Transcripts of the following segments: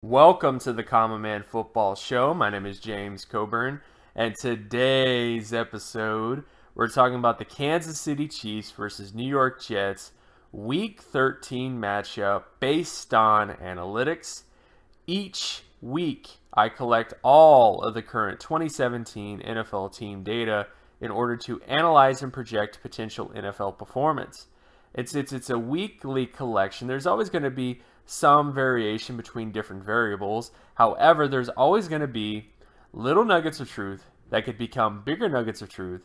Welcome to the Common Man Football Show. My name is James Coburn, and today's episode, we're talking about the Kansas City Chiefs versus New York Jets Week 13 matchup based on analytics. Each week, I collect all of the current 2017 NFL team data in order to analyze and project potential NFL performance. It's a weekly collection. There's always going to be some variation between different variables. However, there's always going to be little nuggets of truth that could become bigger nuggets of truth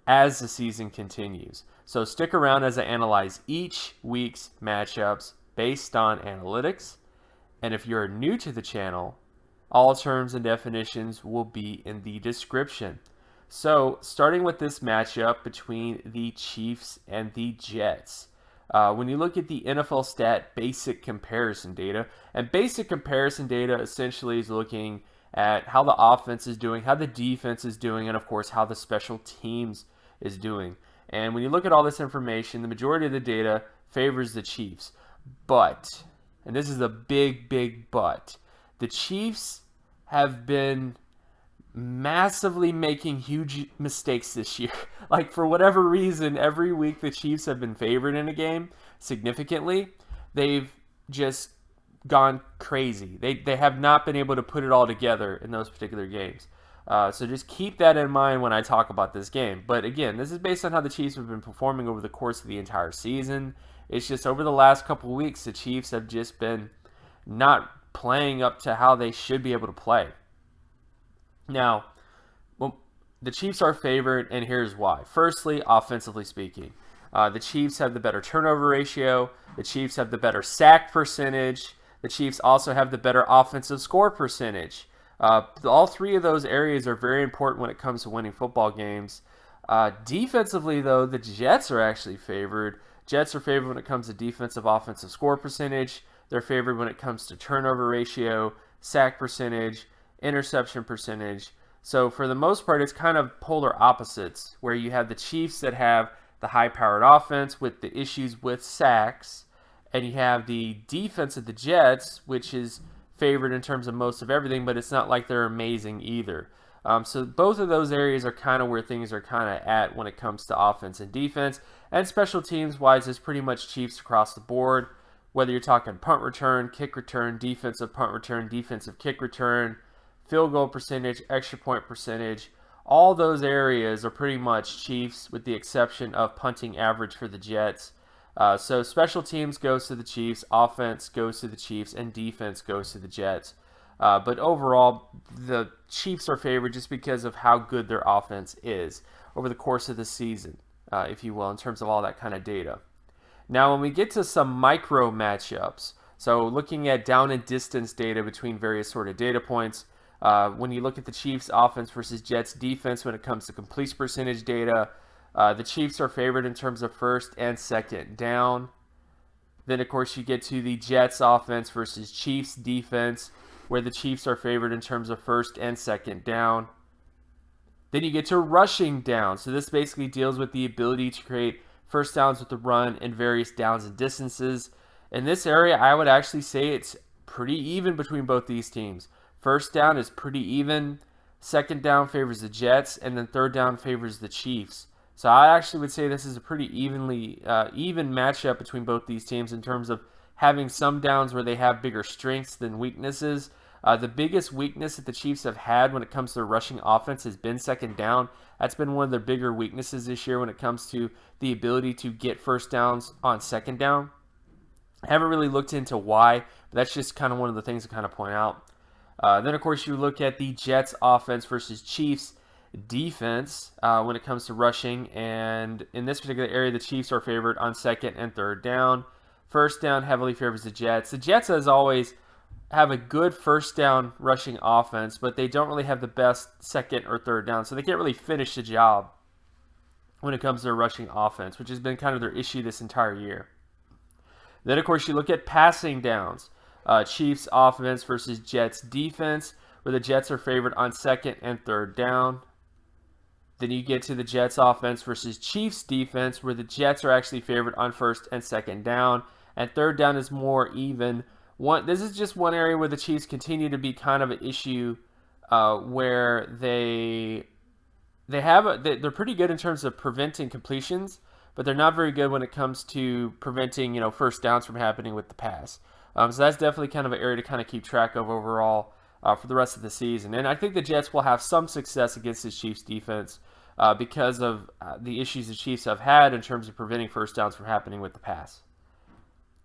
as the season continues. So stick around as I analyze each week's matchups based on analytics. And if you're new to the channel, all terms and definitions will be in the description. So, starting with this matchup between the Chiefs and the Jets. When you look at the NFL stat basic comparison data, and basic comparison data essentially is looking at how the offense is doing, how the defense is doing, and of course how the special teams is doing. And when you look at all this information, the majority of the data favors the Chiefs. But, and this is a big but, the Chiefs have been massively making huge mistakes this year. Like, for whatever reason, every week the Chiefs have been favored in a game significantly. They've just gone crazy. They have not been able to put it all together in those particular games. So just keep that in mind when I talk about this game. But again, this is based on how the Chiefs have been performing over the course of the entire season. It's just over the last couple of weeks, the Chiefs have just been not playing up to how they should be able to play. Now, well, the Chiefs are favored, and here's why. Firstly, offensively speaking, the Chiefs have the better turnover ratio. The Chiefs have the better sack percentage. The Chiefs also have the better offensive score percentage. All three of those areas are very important when it comes to winning football games. Defensively, though, the Jets are actually favored. Jets are favored when it comes to defensive offensive score percentage. They're favored when it comes to turnover ratio, sack percentage, interception percentage. So for the most part, it's kind of polar opposites, where you have the Chiefs that have the high-powered offense with the issues with sacks, and you have the defense of the Jets, which is favored in terms of most of everything, but it's not like they're amazing either. So both of those areas are kind of where things are kind of at when it comes to offense and defense. And special teams-wise, it's pretty much Chiefs across the board, whether you're talking punt return, kick return, defensive punt return, defensive kick return, field goal percentage, extra point percentage. All those areas are pretty much Chiefs, with the exception of punting average for the Jets. So special teams goes to the Chiefs, offense goes to the Chiefs, and defense goes to the Jets. But overall, the Chiefs are favored just because of how good their offense is over the course of the season, if you will, in terms of all that kind of data. Now, when we get to some micro matchups, so looking at down and distance data between various sort of data points, when you look at the Chiefs offense versus Jets defense when it comes to completion percentage data, the Chiefs are favored in terms of first and second down. Then, of course, you get to the Jets offense versus Chiefs defense, where the Chiefs are favored in terms of first and second down. Then you get to rushing down. So this basically deals with the ability to create first downs with the run and various downs and distances. In this area, I would actually say it's pretty even between both these teams. First down is pretty even. Second down favors the Jets, and then third down favors the Chiefs. So I actually would say this is a pretty even matchup between both these teams in terms of having some downs where they have bigger strengths than weaknesses. The biggest weakness that the Chiefs have had when it comes to their rushing offense has been second down. That's been one of their bigger weaknesses this year when it comes to the ability to get first downs on second down. I haven't really looked into why, but that's just kind of one of the things to kind of point out. Then, of course, you look at the Jets offense versus Chiefs defense when it comes to rushing. And in this particular area, the Chiefs are favored on second and third down. First down heavily favors the Jets. The Jets, as always, have a good first down rushing offense, but they don't really have the best second or third down. So they can't really finish the job when it comes to their rushing offense, which has been kind of their issue this entire year. Then, of course, you look at passing downs. Chiefs offense versus Jets defense, where the Jets are favored on second and third down. Then you get to the Jets offense versus Chiefs defense, where the Jets are actually favored on first and second down. And third down is more even This is just one area where the Chiefs continue to be kind of an issue, where they're pretty good in terms of preventing completions, but they're not very good when it comes to preventing, first downs from happening with the pass. So that's definitely kind of an area to kind of keep track of overall for the rest of the season. And I think the Jets will have some success against this Chiefs defense because of the issues the Chiefs have had in terms of preventing first downs from happening with the pass.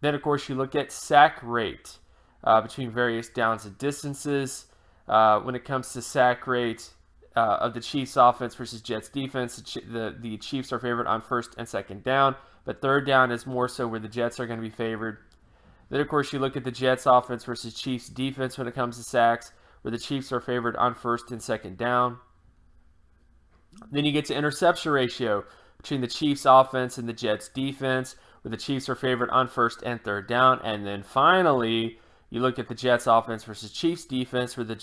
Then, of course, you look at sack rate between various downs and distances. When it comes to sack rate of the Chiefs offense versus Jets defense, the Chiefs are favored on first and second down, but third down is more so where the Jets are going to be favored. Then, of course, you look at the Jets offense versus Chiefs defense when it comes to sacks, where the Chiefs are favored on first and second down. Then you get to interception ratio between the Chiefs offense and the Jets defense, where the Chiefs are favored on first and third down. And then finally, you look at the Jets offense versus Chiefs defense, where the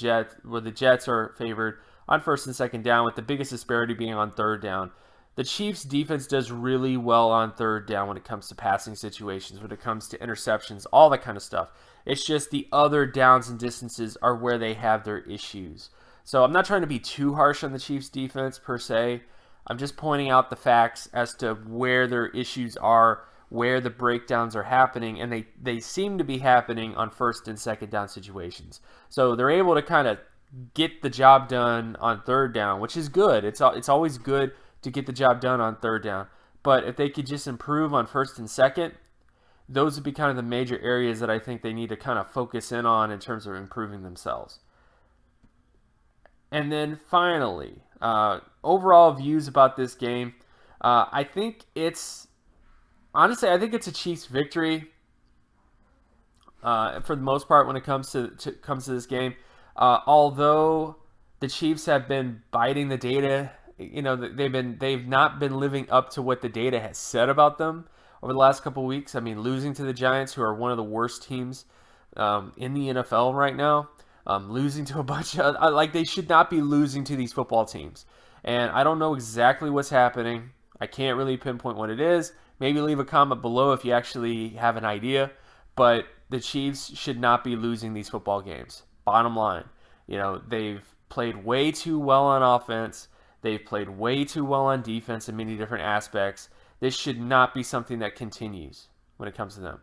Jets are favored on first and second down, with the biggest disparity being on third down. The Chiefs defense does really well on third down when it comes to passing situations, when it comes to interceptions, all that kind of stuff. It's just the other downs and distances are where they have their issues. So I'm not trying to be too harsh on the Chiefs defense per se. I'm just pointing out the facts as to where their issues are, where the breakdowns are happening, and they seem to be happening on first and second down situations. So they're able to kind of get the job done on third down, which is good. It's always good to get the job done on third down. But if they could just improve on first and second, those would be kind of the major areas that I think they need to kind of focus in on in terms of improving themselves. And then finally, overall views about this game. I think it's a Chiefs victory for the most part when it comes to this game. Although the Chiefs have been biting the data, they've not been living up to what the data has said about them over the last couple of weeks. I mean, losing to the Giants, who are one of the worst teams in the NFL right now, losing to a bunch of they should not be losing to these football teams. And I don't know exactly what's happening. I can't really pinpoint what it is. Maybe leave a comment below if you actually have an idea. But the Chiefs should not be losing these football games. Bottom line, they've played way too well on offense. They've played way too well on defense in many different aspects. This should not be something that continues when it comes to them.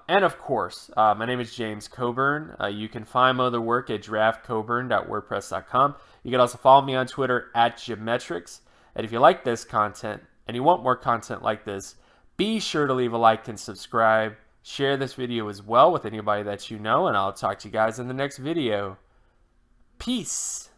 And of course, my name is James Coburn. You can find my other work at draftcoburn.wordpress.com. You can also follow me on Twitter at Geometrics. And if you like this content and you want more content like this, be sure to leave a like and subscribe. Share this video as well with anybody that you know, and I'll talk to you guys in the next video. Peace.